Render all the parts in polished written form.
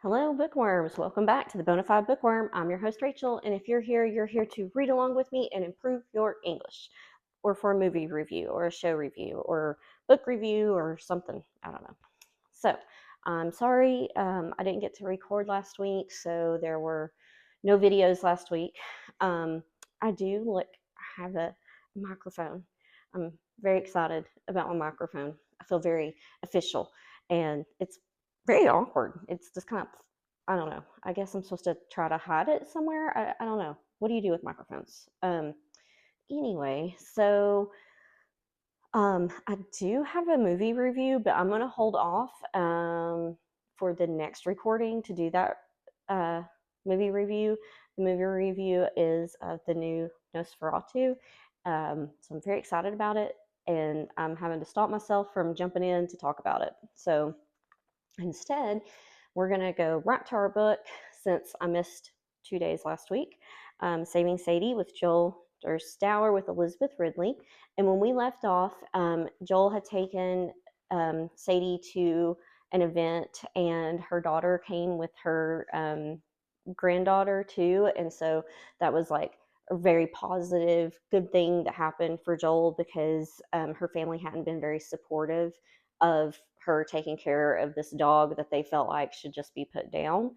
Hello, bookworms. Welcome back to the Bonafide Bookworm. I'm your host, Rachel, and if you're here to read along with me and improve your English, or for a movie review, or a show review, or book review, or something. I don't know. So, I'm sorry I didn't get to record last week, so there were no videos last week. I do have a microphone. I'm very excited about my microphone. I feel very official, and it's very awkward. It's just kind of, I don't know. I guess I'm supposed to try to hide it somewhere. I don't know. What do you do with microphones? Anyway, so I do have a movie review, but I'm going to hold off for the next recording to do that uh, movie review. The movie review is the new Nosferatu. So I'm very excited about it, and I'm having to stop myself from jumping in to talk about it. So instead, we're going to go right to our book since I missed 2 days last week. Saving Sadie with Joal, Derse Dauer with Elizabeth Ridley. And when we left off, Joel had taken Sadie to an event, and her daughter came with her granddaughter too. And so that was like a very positive, good thing that happened for Joel because her family hadn't been very supportive of her taking care of this dog that they felt like should just be put down.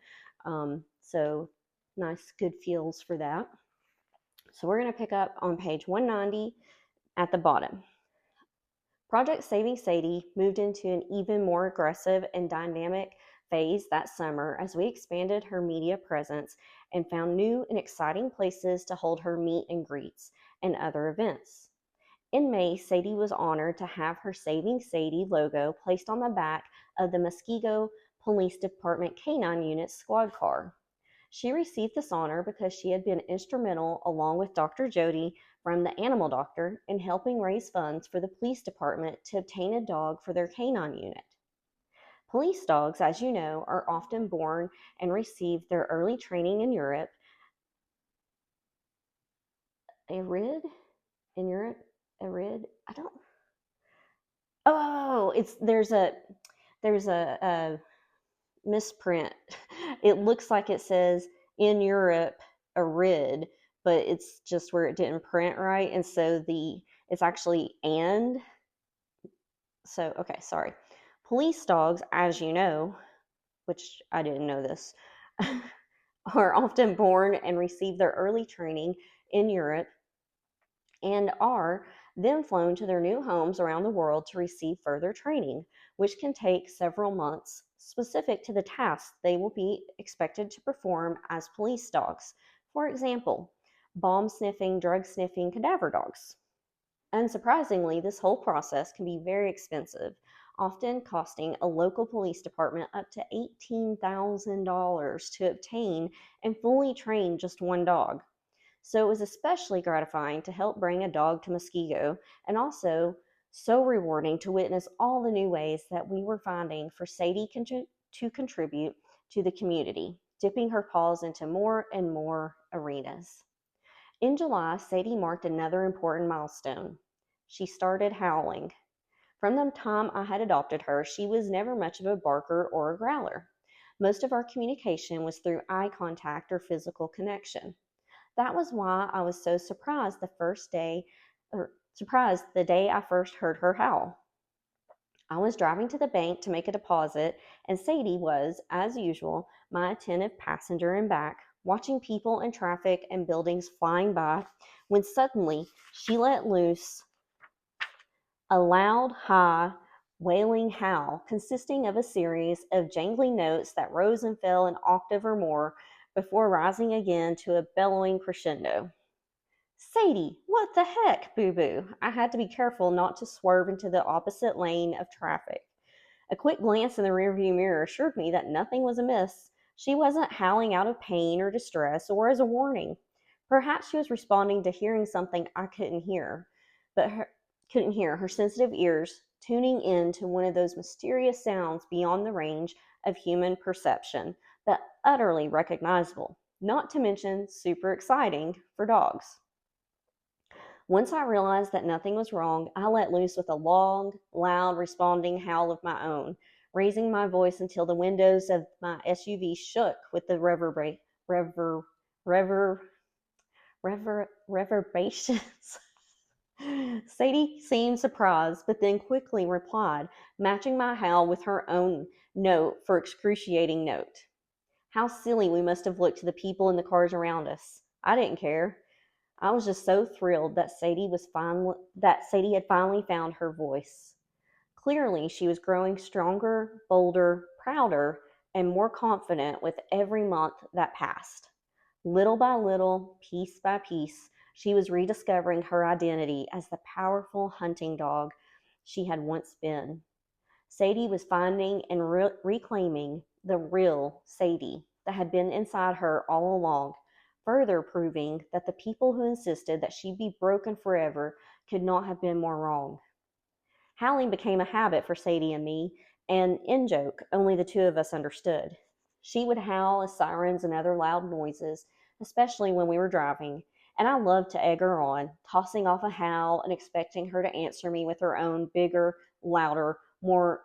So nice, good feels for that. So we're going to pick up on page 190 at the bottom. Project Saving Sadie moved into an even more aggressive and dynamic phase that summer as we expanded her media presence and found new and exciting places to hold her meet and greets and other events. In May, Sadie was honored to have her Saving Sadie logo placed on the back of the Muskego Police Department Canine Unit squad car. She received this honor because she had been instrumental, along with Dr. Jody from the animal doctor, in helping raise funds for the police department to obtain a dog for their canine unit. Police dogs, as you know, are often born and receive their early training in Europe. A rid? In Europe? A rid? I don't. Oh, there's a misprint. It looks like it says in Europe a rid, but it's just where it didn't print right, and so it's actually and. So okay, sorry. Police dogs, as you know, which I didn't know this, are often born and receive their early training in Europe and are then flown to their new homes around the world to receive further training, which can take several months, specific to the tasks they will be expected to perform as police dogs. For example, bomb sniffing, drug sniffing, cadaver dogs. Unsurprisingly, this whole process can be very expensive, often costing a local police department up to $18,000 to obtain and fully train just one dog. So it was especially gratifying to help bring a dog to Muskego, and also so rewarding to witness all the new ways that we were finding for Sadie to contribute to the community, dipping her paws into more and more arenas. In July, Sadie marked another important milestone. She started howling. From the time I had adopted her, she was never much of a barker or a growler. Most of our communication was through eye contact or physical connection. That was why I was so surprised the day I first heard her howl. I was driving to the bank to make a deposit, and Sadie was, as usual, my attentive passenger in back, watching people and traffic and buildings flying by, when suddenly she let loose a loud, high, wailing howl consisting of a series of jangling notes that rose and fell an octave or more before rising again to a bellowing crescendo. Sadie, what the heck, boo boo? I had to be careful not to swerve into the opposite lane of traffic. A quick glance in the rearview mirror assured me that nothing was amiss. She wasn't howling out of pain or distress or as a warning. Perhaps she was responding to hearing something I couldn't hear her sensitive ears tuning in to one of those mysterious sounds beyond the range of human perception, but utterly recognizable, not to mention super exciting for dogs. Once I realized that nothing was wrong, I let loose with a long, loud, responding howl of my own. raising my voice until the windows of my SUV shook with the rever, rever, reverberations. Sadie seemed surprised, but then quickly replied, matching my howl with her own note for excruciating note. How silly we must have looked to the people in the cars around us. I didn't care. I was just so thrilled that Sadie had finally found her voice. Clearly, she was growing stronger, bolder, prouder, and more confident with every month that passed. Little by little, piece by piece, she was rediscovering her identity as the powerful hunting dog she had once been. Sadie was finding and reclaiming the real Sadie that had been inside her all along, further proving that the people who insisted that she be broken forever could not have been more wrong. Howling became a habit for Sadie and me, and in joke, only the two of us understood. She would howl as sirens and other loud noises, especially when we were driving, and I loved to egg her on, tossing off a howl and expecting her to answer me with her own bigger, louder, more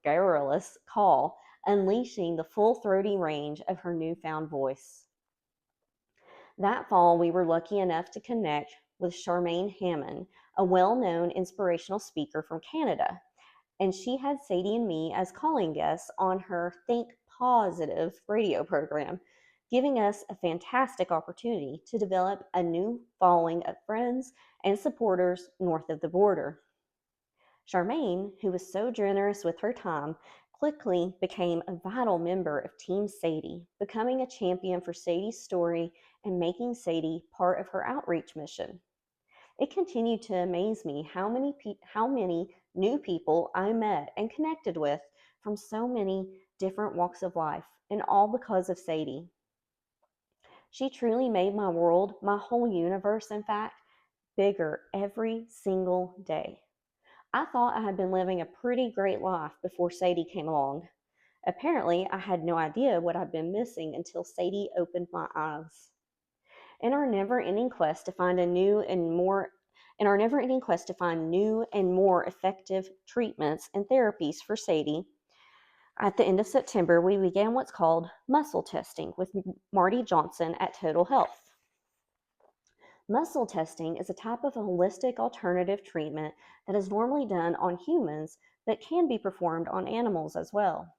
garrulous call, unleashing the full throaty range of her newfound voice. That fall, we were lucky enough to connect with Charmaine Hammond, a well-known inspirational speaker from Canada, and she had Sadie and me as calling guests on her Think Positive radio program, giving us a fantastic opportunity to develop a new following of friends and supporters north of the border. Charmaine, who was so generous with her time, quickly became a vital member of Team Sadie, becoming a champion for Sadie's story and making Sadie part of her outreach mission. It continued to amaze me how many new people I met and connected with from so many different walks of life, and all because of Sadie. She truly made my world, my whole universe, in fact, bigger every single day. I thought I had been living a pretty great life before Sadie came along. Apparently, I had no idea what I'd been missing until Sadie opened my eyes. In our never-ending quest to find new and more effective treatments and therapies for Sadie, at the end of September, we began what's called muscle testing with Marty Johnson at Total Health. Muscle testing is a type of holistic alternative treatment that is normally done on humans but can be performed on animals as well.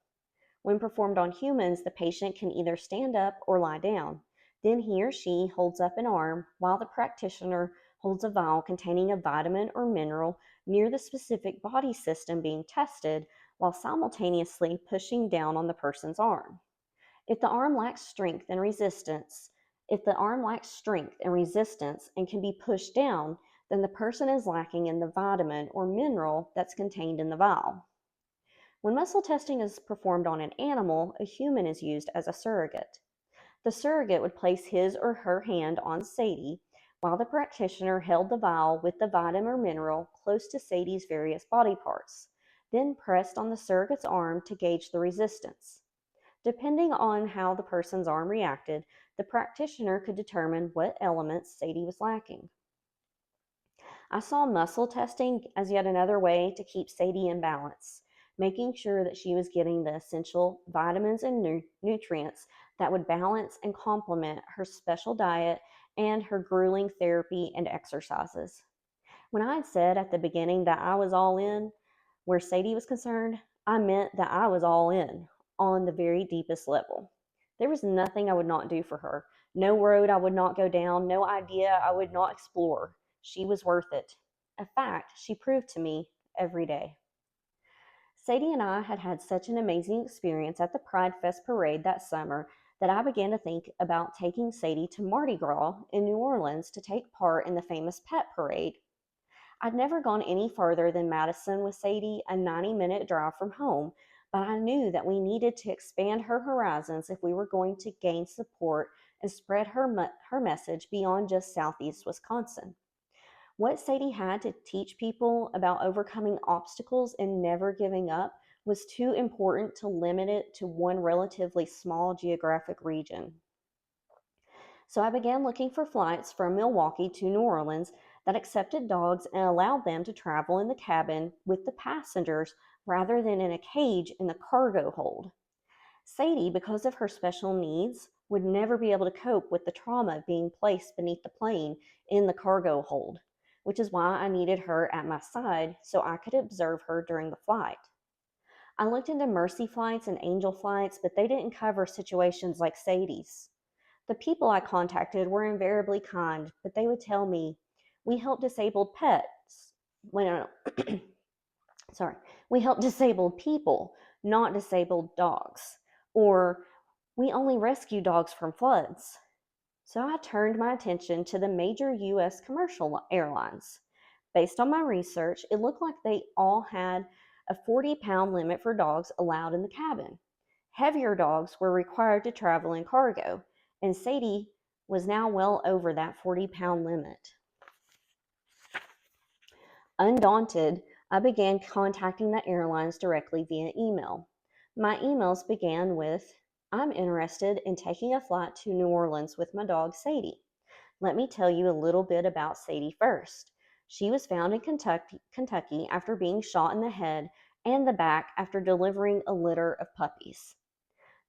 When performed on humans, the patient can either stand up or lie down. Then he or she holds up an arm while the practitioner holds a vial containing a vitamin or mineral near the specific body system being tested while simultaneously pushing down on the person's arm. If the arm lacks strength and resistance, and can be pushed down, then the person is lacking in the vitamin or mineral that's contained in the vial. When muscle testing is performed on an animal, a human is used as a surrogate. The surrogate would place his or her hand on Sadie while the practitioner held the vial with the vitamin or mineral close to Sadie's various body parts, then pressed on the surrogate's arm to gauge the resistance. Depending on how the person's arm reacted, the practitioner could determine what elements Sadie was lacking. I saw muscle testing as yet another way to keep Sadie in balance, making sure that she was getting the essential vitamins and nutrients that would balance and complement her special diet and her grueling therapy and exercises. When I had said at the beginning that I was all in, where Sadie was concerned, I meant that I was all in on the very deepest level. There was nothing I would not do for her, no road I would not go down, no idea I would not explore. She was worth it. A fact she proved to me every day. Sadie and I had had such an amazing experience at the Pride Fest parade that summer that I began to think about taking Sadie to Mardi Gras in New Orleans to take part in the famous pet parade. I'd never gone any further than Madison with Sadie, a 90-minute drive from home, but I knew that we needed to expand her horizons if we were going to gain support and spread her message beyond just Southeast Wisconsin. What Sadie had to teach people about overcoming obstacles and never giving up was too important to limit it to one relatively small geographic region. So I began looking for flights from Milwaukee to New Orleans that accepted dogs and allowed them to travel in the cabin with the passengers rather than in a cage in the cargo hold. Sadie, because of her special needs, would never be able to cope with the trauma of being placed beneath the plane in the cargo hold, which is why I needed her at my side so I could observe her during the flight. I looked into mercy flights and angel flights, but they didn't cover situations like Sadie's. The people I contacted were invariably kind, but they would tell me, "We help disabled pets." Well, no, sorry, "We help disabled people, not disabled dogs." Or, "We only rescue dogs from floods." So I turned my attention to the major U.S. commercial airlines. Based on my research, it looked like they all had a 40-pound limit for dogs allowed in the cabin. Heavier dogs were required to travel in cargo, and Sadie was now well over that 40-pound limit. Undaunted, I began contacting the airlines directly via email. My emails began with, "I'm interested in taking a flight to New Orleans with my dog Sadie. Let me tell you a little bit about Sadie first. She was found in Kentucky after being shot in the head and the back after delivering a litter of puppies."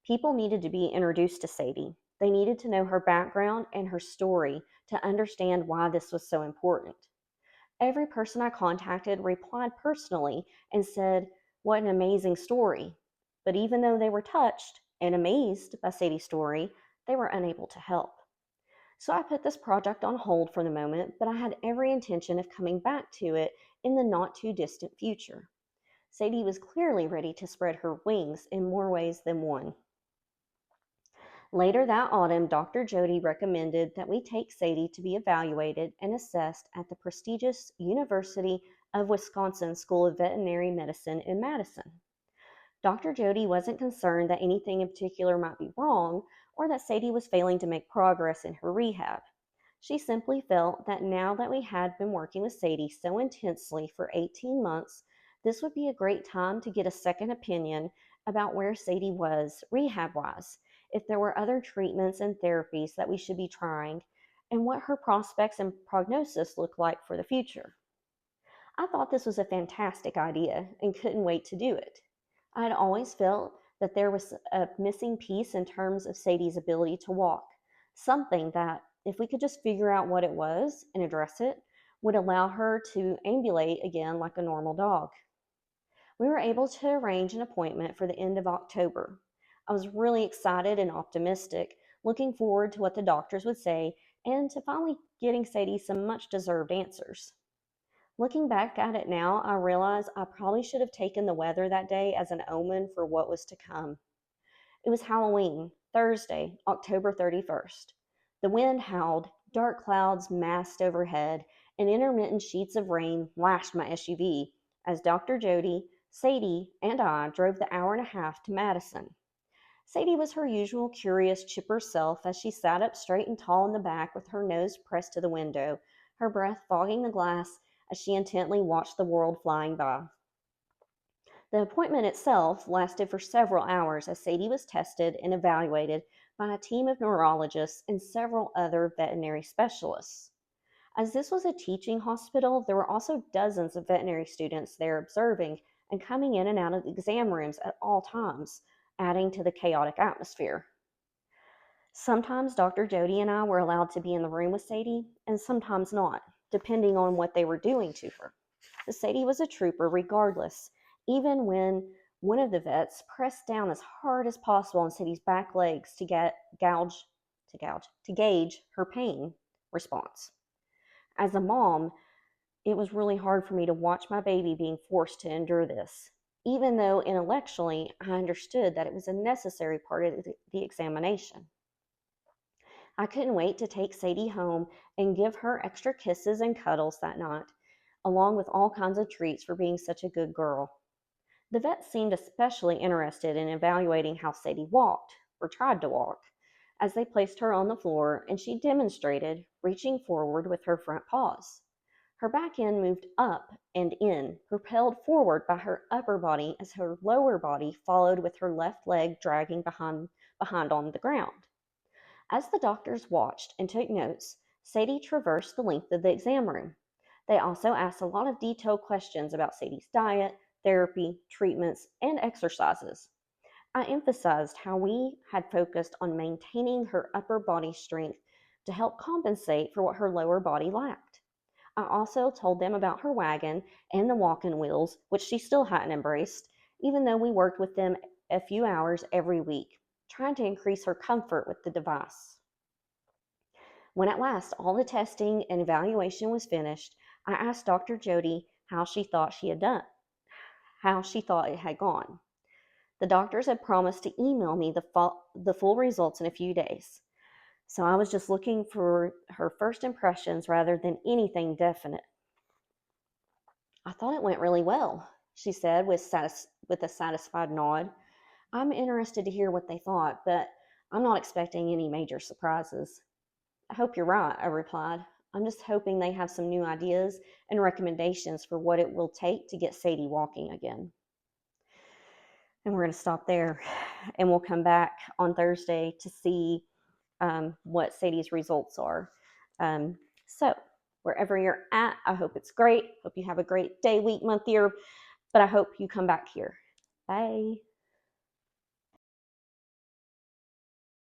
People needed to be introduced to Sadie. They needed to know her background and her story to understand why this was so important. Every person I contacted replied personally and said, "What an amazing story." But even though they were touched and amazed by Sadie's story, they were unable to help. So I put this project on hold for the moment, but I had every intention of coming back to it in the not too distant future. Sadie was clearly ready to spread her wings in more ways than one. Later that autumn, Dr. Jody recommended that we take Sadie to be evaluated and assessed at the prestigious University of Wisconsin School of Veterinary Medicine in Madison. Dr. Jody wasn't concerned that anything in particular might be wrong or that Sadie was failing to make progress in her rehab. She simply felt that now that we had been working with Sadie so intensely for 18 months, this would be a great time to get a second opinion about where Sadie was rehab-wise, if there were other treatments and therapies that we should be trying, and what her prospects and prognosis looked like for the future. I thought this was a fantastic idea and couldn't wait to do it. I had always felt that there was a missing piece in terms of Sadie's ability to walk, something that, if we could just figure out what it was and address it, would allow her to ambulate again like a normal dog. We were able to arrange an appointment for the end of October. I was really excited and optimistic, looking forward to what the doctors would say and to finally getting Sadie some much deserved answers. Looking back at it now, I realize I probably should have taken the weather that day as an omen for what was to come. It was Halloween, Thursday, October 31st. The wind howled, dark clouds massed overhead, and intermittent sheets of rain lashed my SUV as Dr. Jody, Sadie, and I drove the hour and a half to Madison. Sadie was her usual curious, chipper self as she sat up straight and tall in the back with her nose pressed to the window, her breath fogging the glass as she intently watched the world flying by. The appointment itself lasted for several hours as Sadie was tested and evaluated by a team of neurologists and several other veterinary specialists. As this was a teaching hospital, there were also dozens of veterinary students there observing and coming in and out of the exam rooms at all times, adding to the chaotic atmosphere. Sometimes Dr. Jody and I were allowed to be in the room with Sadie, and sometimes not, depending on what they were doing to her. But Sadie was a trooper regardless, even when one of the vets pressed down as hard as possible on Sadie's back legs to gauge her pain response. As a mom, it was really hard for me to watch my baby being forced to endure this, even though intellectually I understood that it was a necessary part of the examination. I couldn't wait to take Sadie home and give her extra kisses and cuddles that night, along with all kinds of treats for being such a good girl. The vet seemed especially interested in evaluating how Sadie walked, or tried to walk, as they placed her on the floor and she demonstrated reaching forward with her front paws. Her back end moved up and in, propelled forward by her upper body as her lower body followed with her left leg dragging behind on the ground. As the doctors watched and took notes, Sadie traversed the length of the exam room. They also asked a lot of detailed questions about Sadie's diet, therapy, treatments, and exercises. I emphasized how we had focused on maintaining her upper body strength to help compensate for what her lower body lacked. I also told them about her wagon and the walking wheels, which she still hadn't embraced, even though we worked with them a few hours every week, trying to increase her comfort with the device. When at last all the testing and evaluation was finished, I asked Dr. Jody how she thought she had done, how she thought it had gone. The doctors had promised to email me the full results in a few days. So I was just looking for her first impressions rather than anything definite. I thought it went really well, she said with a satisfied nod. I'm interested to hear what they thought, but I'm not expecting any major surprises. I hope you're right, I replied. I'm just hoping they have some new ideas and recommendations for what it will take to get Sadie walking again. And we're going to stop there, and we'll come back on Thursday to see what Sadie's results are. So wherever you're at, I hope it's great. Hope you have a great day, week, month, year, but I hope you come back here. Bye.